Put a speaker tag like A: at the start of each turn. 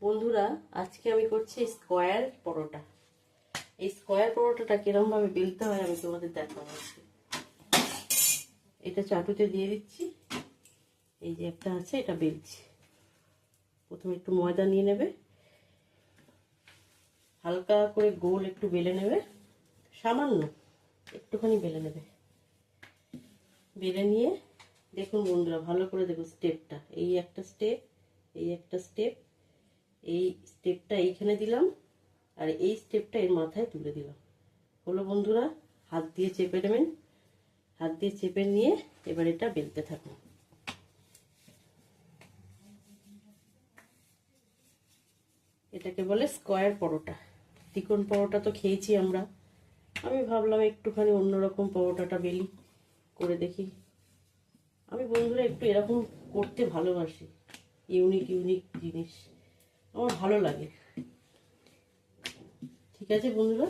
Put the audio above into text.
A: বন্ধুরা, আজকে আমি করছি স্কোয়ার পরোটা। এই স্কোয়ার পরোটাটা কিরকম ভাবে বেলতে হয় আমি তোমাদের দেখাবো। এটা চাটুতে দিয়ে দিচ্ছি। এই যে একটা আছে, এটা বেলছি। প্রথমে একটু ময়দা নিয়ে নেবে, হালকা করে গোল একটু বেলে নেবে, সামান্য একটুখানি বেলে নেবে। বেলে নিয়ে দেখুন বন্ধুরা, ভালো করে দেখুন স্টেপটা। এই একটা স্টেপ, এই একটা স্টেপ, এই স্টেপটা এইখানে দিলাম, আর এই স্টেপটা এর মাথায় তুলে দিলাম। হলো বন্ধুরা, হাত দিয়ে চেপে নেবেন। হাত দিয়ে চেপে নিয়ে এবার এটা বেলতে থাকুন। এটাকে বলে স্কোয়ার পরোটা। ত্রিকোণ পরোটা তো খেয়েছি আমরা। আমি ভাবলাম একটুখানি অন্যরকম পরোটাটা বেলি, করে দেখি। আমি বন্ধুরা একটু এরকম করতে ভালোবাসি, ইউনিক ইউনিক জিনিস আমার ভালো লাগে। ঠিক আছে বন্ধুরা,